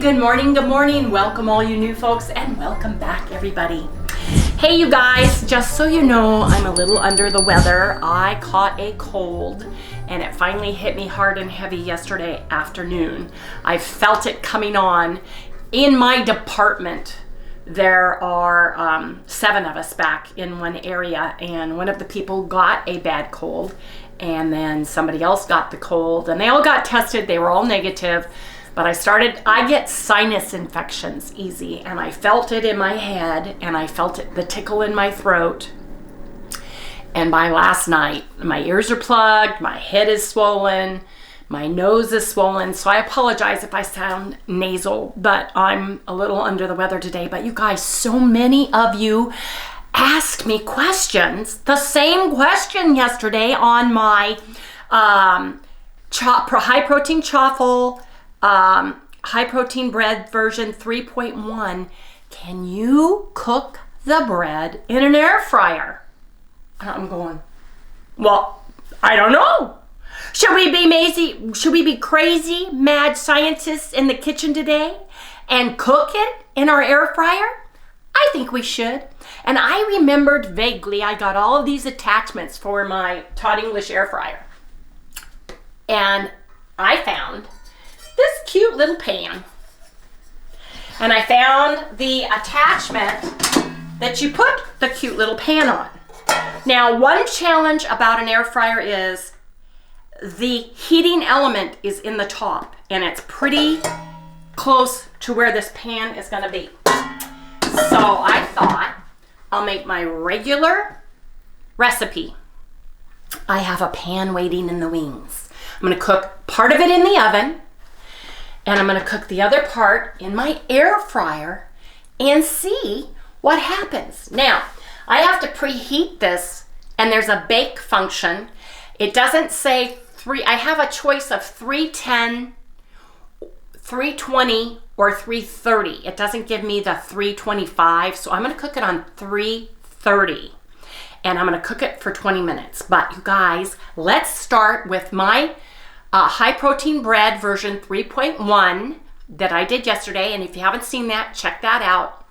Good morning. Welcome all you new folks and welcome back everybody. Hey you guys, just so you know, I'm a little under the weather. I caught a cold and it finally hit me hard and heavy yesterday afternoon. I felt it coming on. In my department, there are 7 of us back in one area, and one of the people got a bad cold, and then somebody else got the cold, and they all got tested. They were all negative, but I get sinus infections easy, and I felt it in my head, and I felt the tickle in my throat. And by last night, my ears are plugged, my head is swollen, my nose is swollen, so I apologize if I sound nasal, but I'm a little under the weather today. But you guys, so many of you asked me questions. The same question yesterday on my high protein chaffle, high protein bread version 3.1. Can you cook the bread in an air fryer? I'm going, well, I don't know. Should we be crazy, mad scientists in the kitchen today and cook it in our air fryer? I think we should. And I remembered vaguely, I got all of these attachments for my Todd English air fryer. And I found this cute little pan. And I found the attachment that you put the cute little pan on. Now, one challenge about an air fryer is the heating element is in the top, and it's pretty close to where this pan is going to be. So I thought I'll make my regular recipe. I have a pan waiting in the wings. I'm going to cook part of it in the oven, and I'm going to cook the other part in my air fryer and see what happens. Now, I have to preheat this, and there's a bake function. It doesn't say I have a choice of 310, 320, or 330. It doesn't give me the 325, so I'm going to cook it on 330. And I'm going to cook it for 20 minutes. But you guys, let's start with my high protein bread version 3.1 that I did yesterday. And if you haven't seen that, check that out.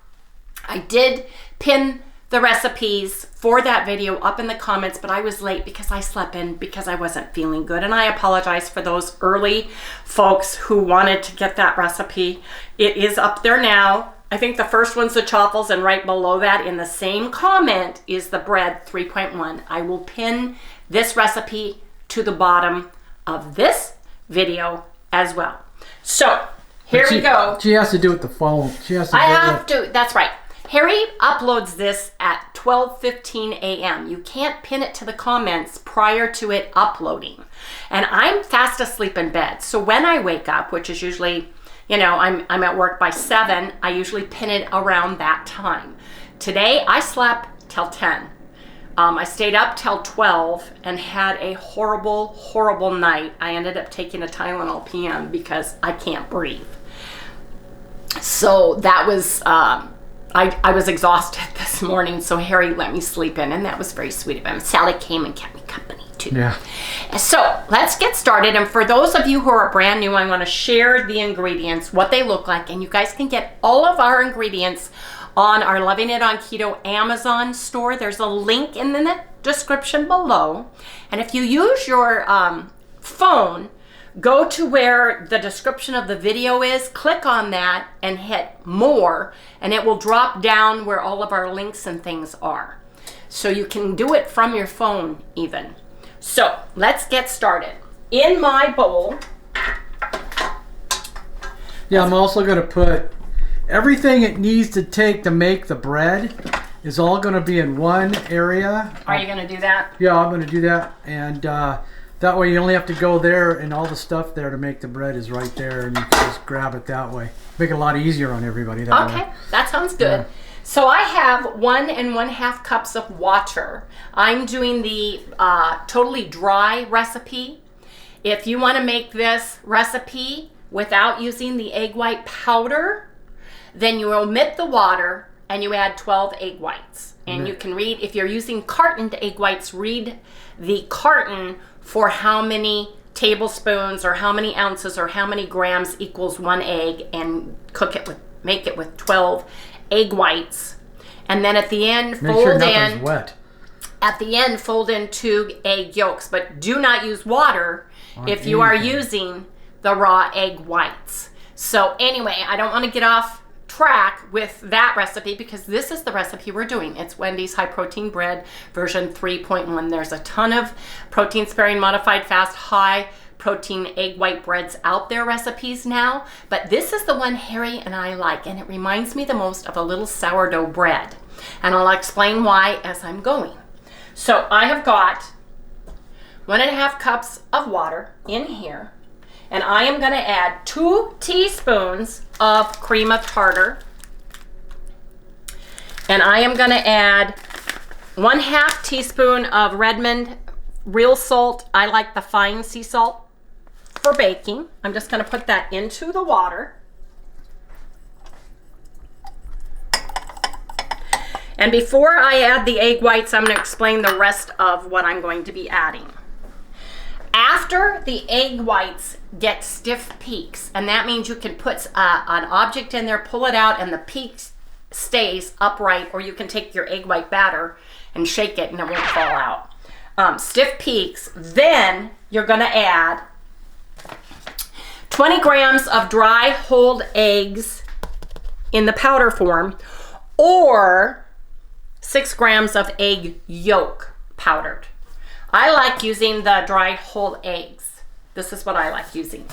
I did pin the recipes for that video up in the comments, but I was late because I slept in because I wasn't feeling good. And I apologize for those early folks who wanted to get that recipe. It is up there now. I think the first one's the chaffles, and right below that in the same comment is the bread 3.1. I will pin this recipe to the bottom of this video as well. So here we go. She has to do it the phone. That's right. Harry uploads this at 12:15 a.m. You can't pin it to the comments prior to it uploading. And I'm fast asleep in bed. So when I wake up, which is usually, I'm at work by 7, I usually pin it around that time. Today, I slept till 10. I stayed up till 12 and had a horrible, horrible night. I ended up taking a Tylenol PM because I can't breathe. So that was... I was exhausted this morning, so Harry let me sleep in, and that was very sweet of him. Sally came and kept me company, too. Yeah. So let's get started, and for those of you who are brand new, I want to share the ingredients, what they look like, and you guys can get all of our ingredients on our Loving It on Keto Amazon store. There's a link in the description below, and if you use your phone, go to where the description of the video is, click on that and hit more, and it will drop down where all of our links and things are. So you can do it from your phone even. So let's get started. In my bowl. Yeah, I'm also going to put everything it needs to take to make the bread is all going to be in one area. Are you going to do that? Yeah, I'm going to do that. And that way you only have to go there, and all the stuff there to make the bread is right there, and you can just grab it that way. Make it a lot easier on everybody that way. Okay, that sounds good. Yeah. So I have 1 1/2 cups of water. I'm doing the totally dry recipe. If you want to make this recipe without using the egg white powder, then you omit the water and you add 12 egg whites. And you can read, if you're using cartoned egg whites, read the carton for how many tablespoons or how many ounces or how many grams equals 1 egg, and make it with 12 egg whites. And then at the end, Make sure nothing's wet. At the end, fold in 2 egg yolks, but do not use water if you are using the raw egg whites. So anyway, I don't want to get off track with that recipe because this is the recipe we're doing. It's Wendy's high protein bread version 3.1. There's a ton of protein sparing, modified fast, high protein egg white breads out there recipes now, but this is the one Harry and I like, and it reminds me the most of a little sourdough bread. And I'll explain why as I'm going. So I have got 1.5 cups of water in here, and I am going to add 2 teaspoons of cream of tartar, and I am going to add 1/2 teaspoon of Redmond real salt. I like the fine sea salt for baking. I'm just going to put that into the water. And before I add the egg whites, I'm going to explain the rest of what I'm going to be adding. After the egg whites get stiff peaks, and that means you can put an object in there, pull it out, and the peak stays upright, or you can take your egg white batter and shake it and it won't fall out. Stiff peaks, then you're going to add 20 grams of dry whole eggs in the powder form, or 6 grams of egg yolk powdered. I like using the dried whole eggs. This is what I like using.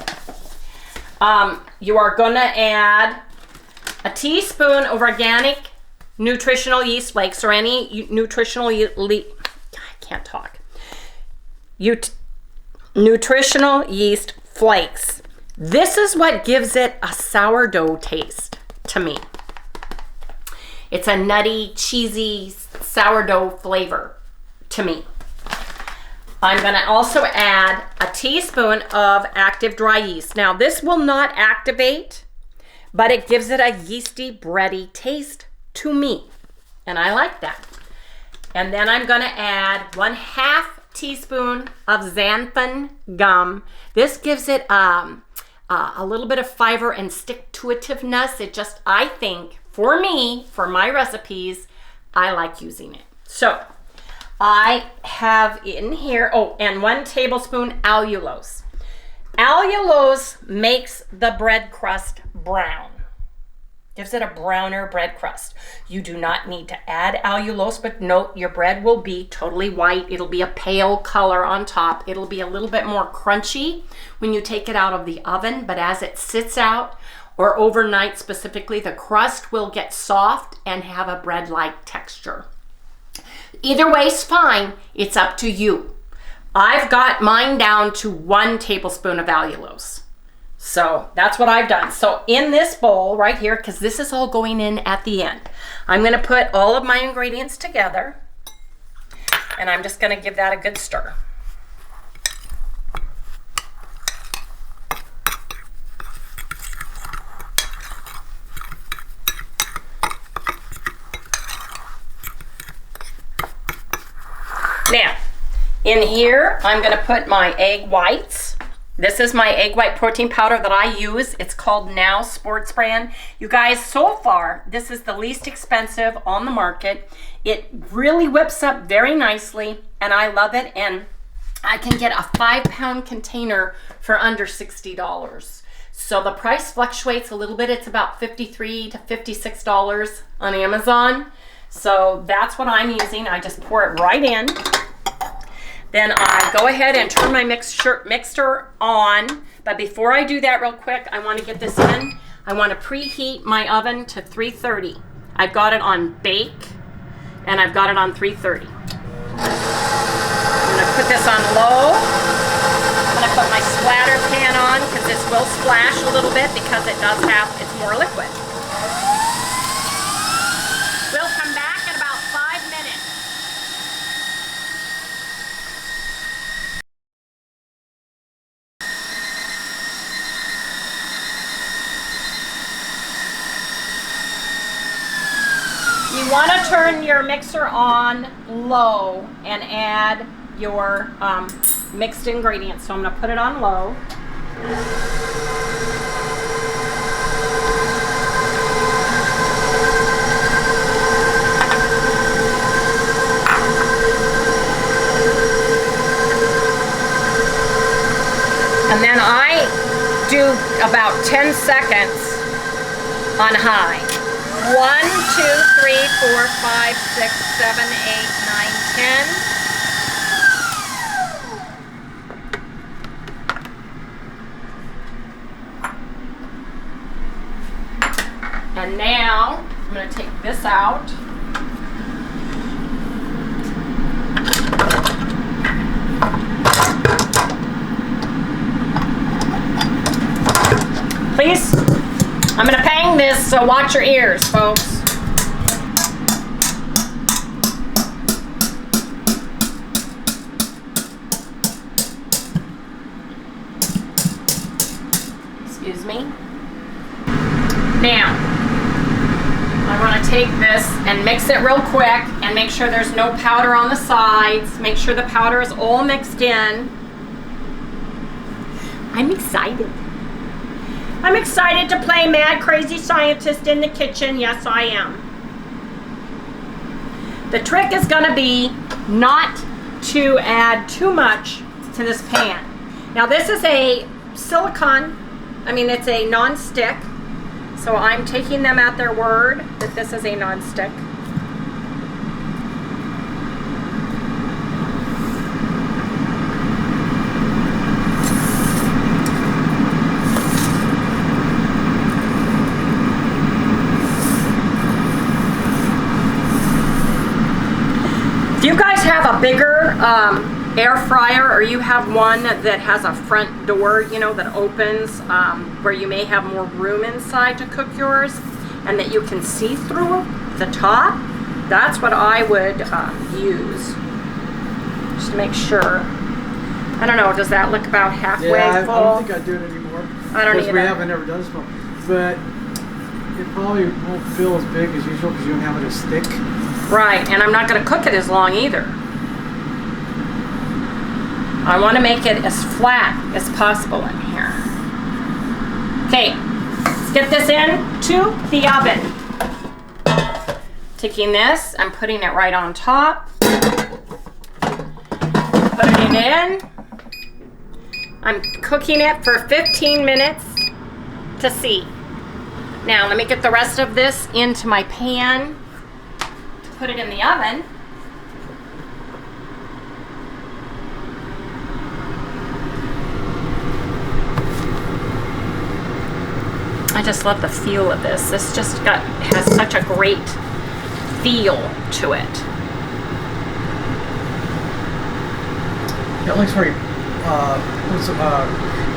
You are gonna add a teaspoon of organic nutritional yeast flakes, or any nutritional nutritional yeast flakes. This is what gives it a sourdough taste to me. It's a nutty, cheesy sourdough flavor to me. I'm going to also add a teaspoon of active dry yeast. Now, this will not activate, but it gives it a yeasty, bready taste to me, and I like that. And then I'm going to add 1/2 teaspoon of xanthan gum. This gives it a little bit of fiber and stick-to-itiveness. It just, I think, for me, for my recipes, I like using it. So I have in here, and 1 tablespoon allulose. Allulose makes the bread crust brown. Gives it a browner bread crust. You do not need to add allulose, but note your bread will be totally white. It'll be a pale color on top. It'll be a little bit more crunchy when you take it out of the oven, but as it sits out, or overnight specifically, the crust will get soft and have a bread-like texture. Either way's fine, it's up to you. I've got mine down to 1 tablespoon of allulose. So that's what I've done. So in this bowl right here, because this is all going in at the end, I'm going to put all of my ingredients together, and I'm just going to give that a good stir. Now, in here, I'm going to put my egg whites. This is my egg white protein powder that I use. It's called Now Sports Brand. You guys, so far, this is the least expensive on the market. It really whips up very nicely, and I love it. And I can get a 5-pound container for under $60. So the price fluctuates a little bit. It's about $53 to $56 on Amazon. So that's what I'm using. I just pour it right in. Then I go ahead and turn my mixer on. But before I do that real quick, I want to get this in. I want to preheat my oven to 330. I've got it on bake, and I've got it on 330. I'm going to put this on low. I'm going to put my splatter pan on, because this will splash a little bit because it's more liquid. We'll come back in about 5 minutes. You want to turn your mixer on low and add your mixed ingredients. So I'm gonna put it on low. And then I do about 10 seconds on high. 1, 2, 3, 4, 5, 6, 7, 8, 9, 10. And now I'm going to take this out. Please, I'm going to bang this, so watch your ears, folks. Excuse me. Now, I want to take this and mix it real quick and make sure there's no powder on the sides. Make sure the powder is all mixed in. I'm excited. I'm excited to play mad crazy scientist in the kitchen. Yes, I am. The trick is going to be not to add too much to this pan. Now this is a silicone, it's a non-stick. So I'm taking them at their word that this is a non-stick. If you guys have a bigger air fryer, or you have one that has a front door, that opens, where you may have more room inside to cook yours, and that you can see through the top, that's what I would use, just to make sure. I don't know, does that look about halfway full? I don't think I do it anymore. I don't either. We haven't ever done this one, but it probably won't feel as big as usual because you don't have it as thick. Right, and I'm not going to cook it as long either. I want to make it as flat as possible in here. Okay, let's get this into the oven. Taking this, I'm putting it right on top. Putting it in. I'm cooking it for 15 minutes to see. Now, let me get the rest of this into my pan. Put it in the oven. I just love the feel of this. This just has such a great feel to it. It looks very,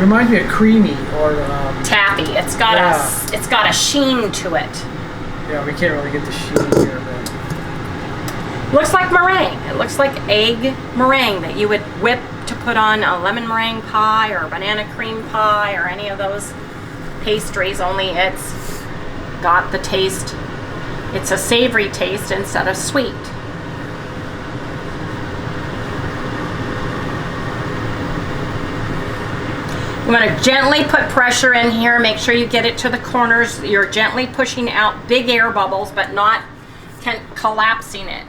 reminds me of creamy or taffy. It's got a sheen to it. Yeah, we can't really get the sheen here, but looks like meringue. It looks like egg meringue that you would whip to put on a lemon meringue pie or a banana cream pie or any of those pastries, only it's got the taste. It's a savory taste instead of sweet. You want to gently put pressure in here. Make sure you get it to the corners. You're gently pushing out big air bubbles, but not collapsing it.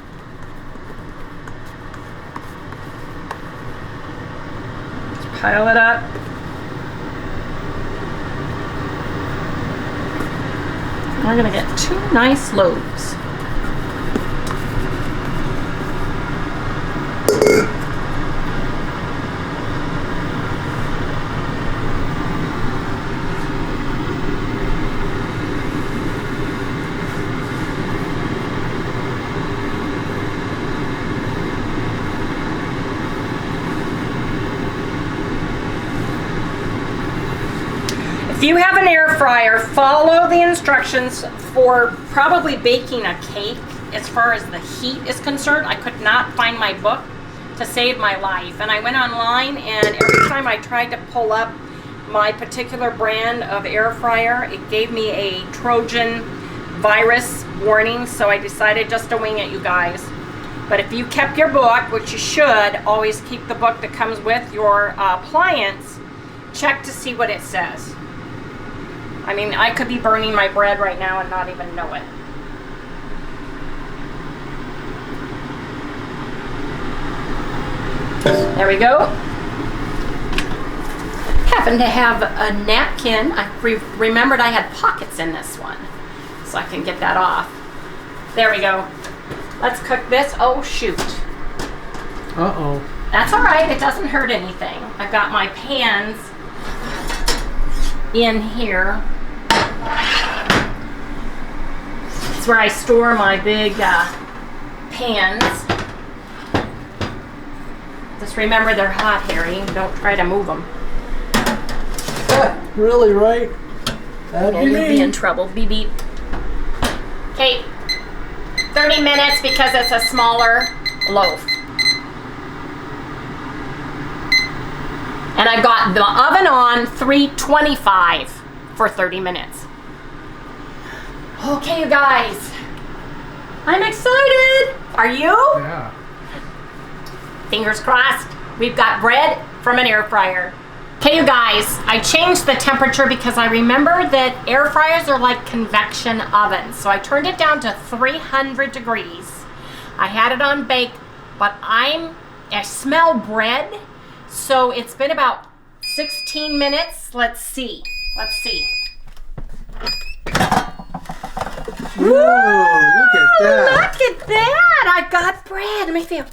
Just pile it up. We're going to get 2 nice loaves. If you have an air fryer, follow the instructions for probably baking a cake. As far as the heat is concerned, I could not find my book to save my life. And I went online, and every time I tried to pull up my particular brand of air fryer, it gave me a Trojan virus warning, so I decided just to wing it, you guys. But if you kept your book, which you should, always keep the book that comes with your appliance, check to see what it says. I mean, I could be burning my bread right now and not even know it. There we go. Happen to have a napkin. I remembered I had pockets in this one, so I can get that off. There we go. Let's cook this. Oh, shoot. Uh-oh. That's all right. It doesn't hurt anything. I've got my pans in here. It's where I store my big pans. Just remember they're hot, Harry. Don't try to move them. Really, right? Yeah, you'll be in trouble. Beep, beep. Okay. 30 minutes because it's a smaller loaf. And I've got the oven on 325 for 30 minutes. Okay, you guys. I'm excited. Are you? Yeah. Fingers crossed. We've got bread from an air fryer. Okay, you guys, I changed the temperature because I remember that air fryers are like convection ovens. So I turned it down to 300 degrees. I had it on bake, but I smell bread. So it's been about 16 minutes. Let's see. Whoa, look at that. Look at that. I've got bread. Let me feel.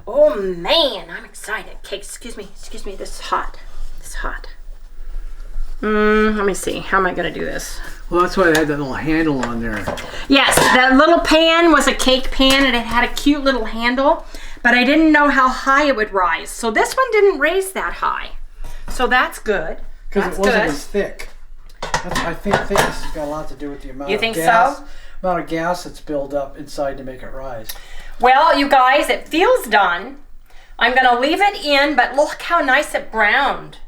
Oh man, I'm excited. Okay, excuse me. This is hot. Let me see. How am I gonna do this? Well, that's why they had that little handle on there. Yes, that little pan was a cake pan and it had a cute little handle, but I didn't know how high it would rise. So this one didn't raise that high. So that's good. Because it wasn't as thick. I think thickness has got a lot to do with the amount You of think gas. so? Amount of gas that's built up inside to make it rise. Well, you guys, it feels done. I'm gonna leave it in, but look how nice it browned.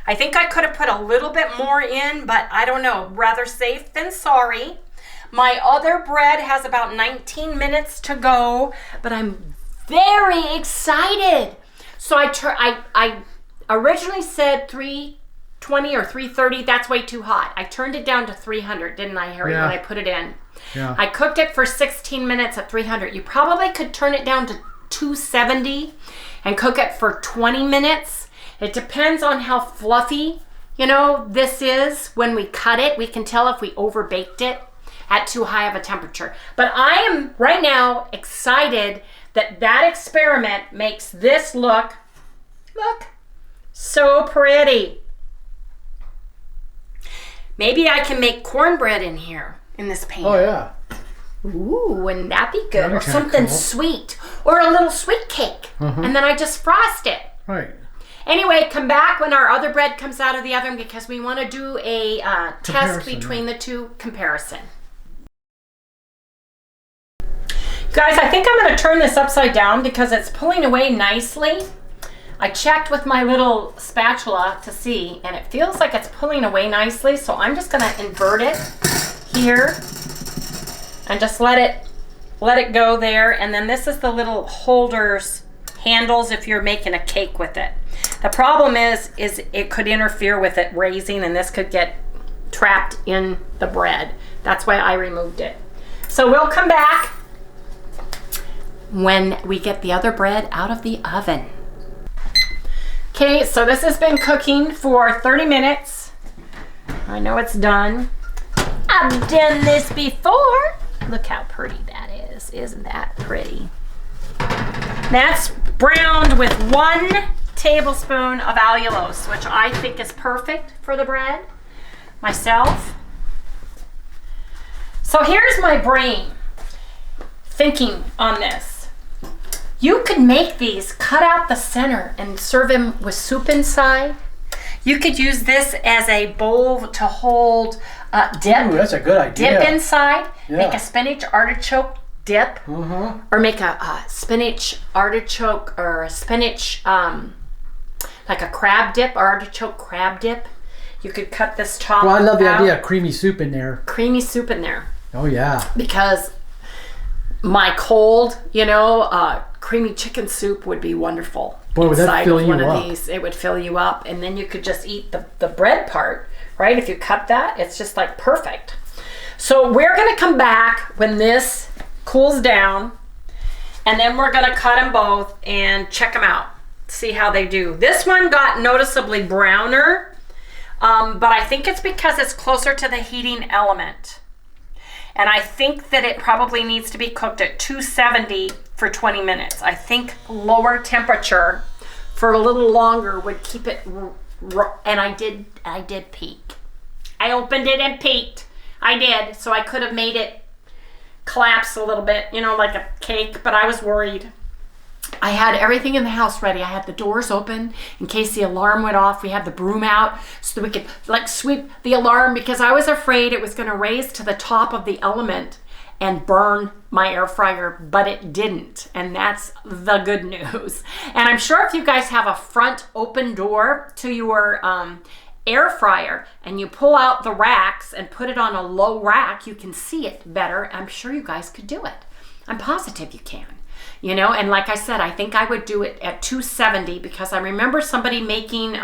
I think I could have put a little bit more in, but I don't know. Rather safe than sorry. My other bread has about 19 minutes to go, but I'm very excited. So I originally said 320 or 330. That's way too hot. I turned it down to 300, didn't I, Harry, Yeah. when I put it in? Yeah. I cooked it for 16 minutes at 300. You probably could turn it down to 270 and cook it for 20 minutes. It depends on how fluffy, this is. When we cut it, we can tell if we overbaked it at too high of a temperature. But I am right now excited that experiment makes this look so pretty. Maybe I can make cornbread in here, in this pan. Oh, yeah. Ooh, wouldn't that be good? That'd be Or kinda something cool. sweet. Or a little sweet cake. And then I just frost it. Right. Anyway, come back when our other bread comes out of the oven because we want to do a test Comparison, between the two comparison. Guys, I think I'm going to turn this upside down because it's pulling away nicely. I checked with my little spatula to see, and it feels like it's pulling away nicely, so I'm just going to invert it here and just let it go there. And then this is the little holders, handles if you're making a cake with it. The problem is it could interfere with it raising, and this could get trapped in the bread. That's why I removed it. So we'll come back when we get the other bread out of the oven. Okay, so this has been cooking for 30 minutes. I know it's done. I've done this before. Look how pretty that is. Isn't that pretty? That's browned with 1 tablespoon of allulose, which I think is perfect for the bread myself. So here's my brain thinking on this. You could make these, cut out the center and serve them with soup inside. You could use this as a bowl to hold dip. Ooh, that's a good idea. Dip inside. Yeah. Make a spinach artichoke dip. Or make a spinach artichoke or a spinach, like a crab dip, artichoke crab dip. You could cut this top Well, I love the out. idea of creamy soup in there. Creamy soup in there. Oh, yeah. Because my cold, creamy chicken soup would be wonderful. Boy, would that inside fill of you one of up. these. It would fill you up, and then you could just eat the bread part, right? If you cut that, it's just like perfect. So we're gonna come back when this cools down, and then we're gonna cut them both and check them out, see how they do. This one got noticeably browner, but I think it's because it's closer to the heating element. And I think that it probably needs to be cooked at 270 for 20 minutes. I think lower temperature for a little longer would keep it and I did peek. I opened it and peeked. I did, so I could have made it collapse a little bit, like a cake, but I was worried. I had everything in the house ready. I had the doors open in case the alarm went off. We had the broom out so that we could sweep the alarm, because I was afraid it was going to raise to the top of the element and burn my air fryer, but it didn't. And that's the good news. And I'm sure if you guys have a front open door to your air fryer and you pull out the racks and put it on a low rack, you can see it better. I'm sure you guys could do it. I'm positive you can. And like I said, I think I would do it at 270 because I remember somebody making,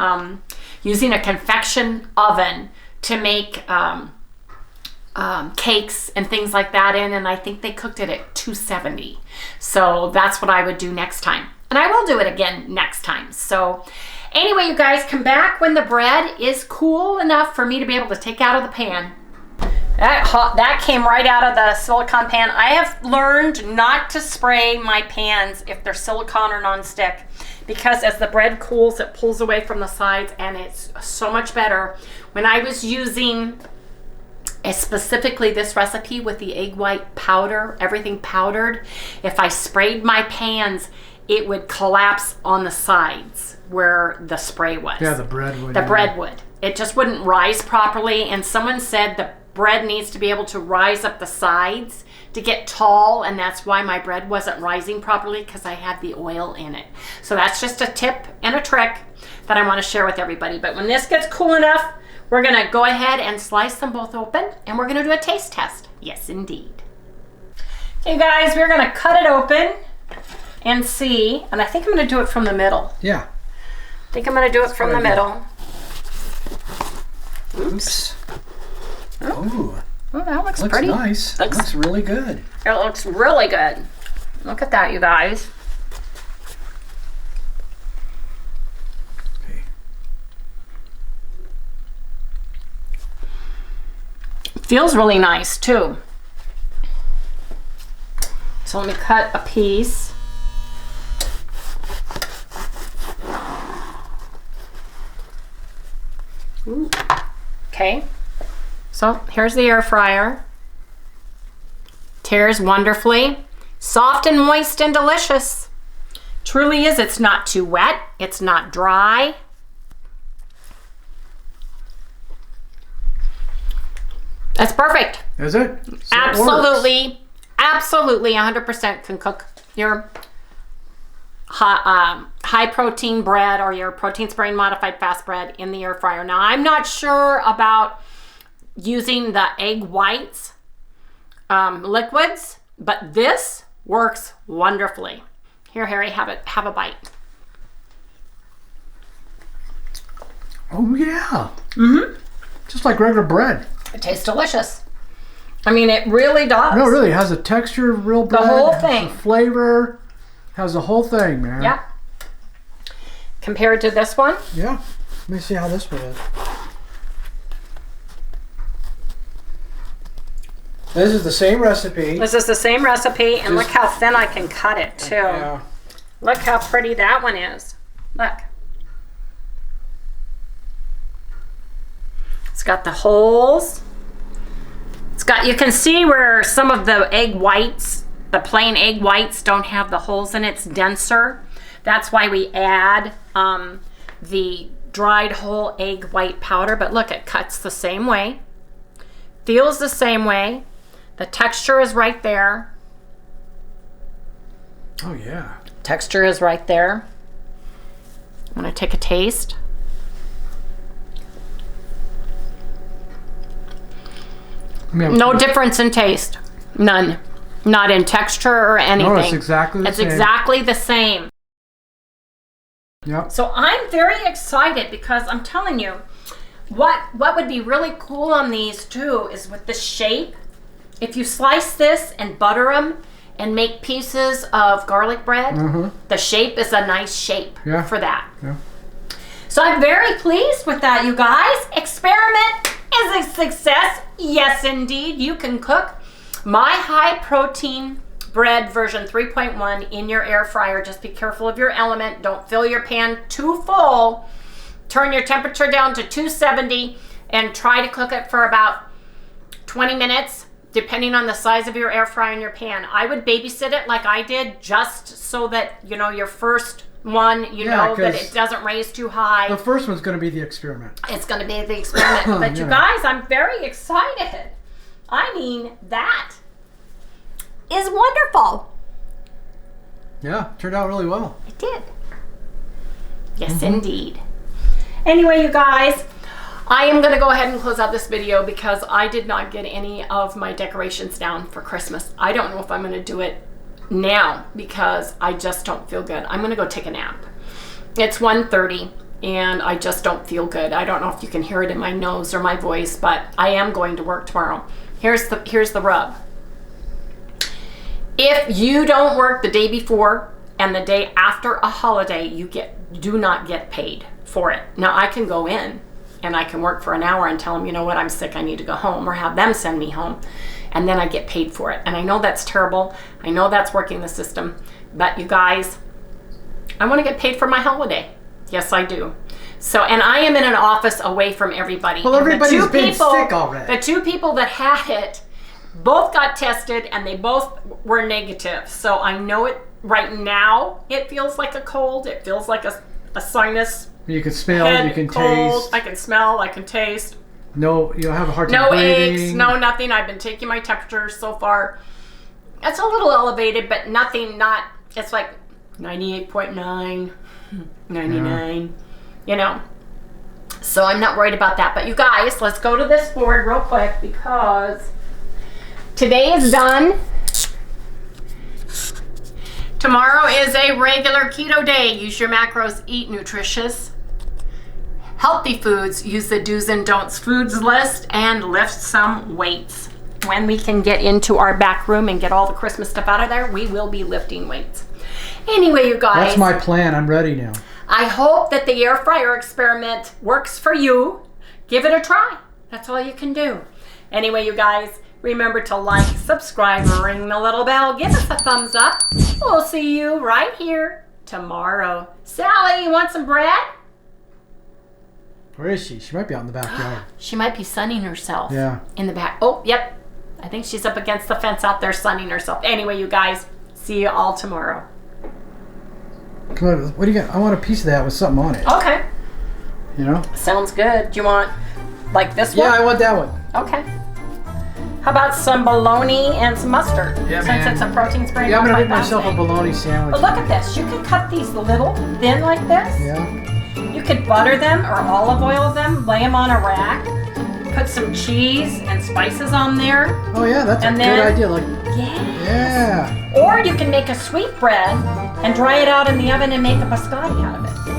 using a convection oven to make cakes and things like that in, and I think they cooked it at 270. So that's what I would do next time. And I will do it again next time. So anyway, you guys, come back when the bread is cool enough for me to be able to take out of the pan. That came right out of the silicone pan. I have learned not to spray my pans if they're silicone or non-stick, because as the bread cools, it pulls away from the sides, and it's so much better. When I was using specifically this recipe with the egg white powder, everything powdered, if I sprayed my pans, it would collapse on the sides where the spray was. Yeah, the bread would. The bread would. It just wouldn't rise properly, and someone said the bread needs to be able to rise up the sides to get tall, and that's why my bread wasn't rising properly, because I had the oil in it. So that's just a tip and a trick that I want to share with everybody. But when this gets cool enough, we're going to go ahead and slice them both open, and we're going to do a taste test. Yes, indeed. Okay, guys, we're going to cut it open and see, and I think I'm going to do it from the middle. Yeah. I think I'm going to do it from the middle. Oops. Oh, that looks pretty. Nice. Looks really good. It looks really good. Look at that, you guys. Okay. Feels really nice too. So let me cut a piece. Ooh. Okay. So here's the air fryer. Tears wonderfully. Soft and moist and delicious. Truly is. It's not too wet. It's not dry. That's perfect. Is it? So Absolutely. Absolutely 100% can cook your high protein bread or your protein sparing modified fast bread in the air fryer. Now, I'm not sure about using the egg whites liquids, but this works wonderfully. Here, Harry, have a bite. Oh yeah. Mm-hmm. Just like regular bread. It tastes delicious. I mean, it really does. No, really, it has a texture of real bread. The whole has thing. A flavor. Has the whole thing, man. Yeah. Compared to this one. Yeah. Let me see how this one is. This is the same recipe. This is the same recipe, and look how thin I can cut it too. Yeah. Look how pretty that one is. Look. It's got the holes. It's got, you can see where some of the egg whites, the plain egg whites, don't have the holes in it. It's denser. That's why we add the dried whole egg white powder. But look, it cuts the same way. Feels the same way. The texture is right there. Oh yeah. Texture is right there. I'm gonna take a taste. No difference in taste. None. Not in texture or anything. No, it's exactly the same. It's exactly the same. Yep. So I'm very excited because I'm telling you, what would be really cool on these too is with the shape. If you slice this and butter them and make pieces of garlic bread, the shape is a nice shape for that. Yeah. So I'm very pleased with that, you guys. Experiment is a success. Yes, indeed. You can cook my high protein bread version 3.1 in your air fryer. Just be careful of your element. Don't fill your pan too full. Turn your temperature down to 270 and try to cook it for about 20 minutes, depending on the size of your air fryer and your pan. I would babysit it like I did, just so that, you know, your first one, you know, that it doesn't raise too high. The first one's going to be the experiment. It's going to be the experiment. But you guys, I'm very excited. I mean, that is wonderful. Yeah, turned out really well. It did. Yes, indeed. Anyway, you guys, I am going to go ahead and close out this video because I did not get any of my decorations down for Christmas. I don't know if I'm going to do it now because I just don't feel good. I'm going to go take a nap. It's 1:30 and I just don't feel good. I don't know if you can hear it in my nose or my voice, but I am going to work tomorrow. Here's the rub. If you don't work the day before and the day after a holiday, you do not get paid for it. Now I can go in and I can work for an hour and tell them, you know what, I'm sick, I need to go home, or have them send me home, and then I get paid for it. And I know that's terrible. I know that's working the system, but you guys, I want to get paid for my holiday. Yes, I do. So, and I am in an office away from everybody. Well, everybody's been sick already. The two people that had it both got tested and they both were negative. So I know it right now. It feels like a cold. It feels like a sinus. You can smell, you can taste. I can smell, I can taste. No, you'll have a hard time No breathing. aches, no nothing. I've been taking my temperature so far. It's a little elevated, but nothing, it's like 98.9, 99, you know. So I'm not worried about that. But you guys, let's go to this board real quick because today is done. Tomorrow is a regular keto day. Use your macros, eat nutritious, healthy foods, use the do's and don'ts foods list, and lift some weights. When we can get into our back room and get all the Christmas stuff out of there, we will be lifting weights. Anyway, you guys. That's my plan. I'm ready now. I hope that the air fryer experiment works for you. Give it a try. That's all you can do. Anyway, you guys, remember to like, subscribe, ring the little bell, give us a thumbs up. We'll see you right here tomorrow. Sally, you want some bread? Where is she? She might be out in the backyard. She might be sunning herself. Yeah. In the back. Oh, yep. I think she's up against the fence out there sunning herself. Anyway, you guys, see you all tomorrow. Come on, what do you got? I want a piece of that with something on it. Okay. You know? Sounds good. Do you want like this one? Yeah, I want that one. Okay. How about some bologna and some mustard? Yeah, Since man. it's a protein spray. Yeah, I'm gonna make 1.5 myself a thing. bologna sandwich. But look at this. You can cut these little thin like this. Yeah. You could butter them or olive oil them, lay them on a rack, put some cheese and spices on there. Oh yeah, that's a And good then- idea. Like, Yeah. yeah. Or you can make a sweet bread and dry it out in the oven and make a biscotti out of it.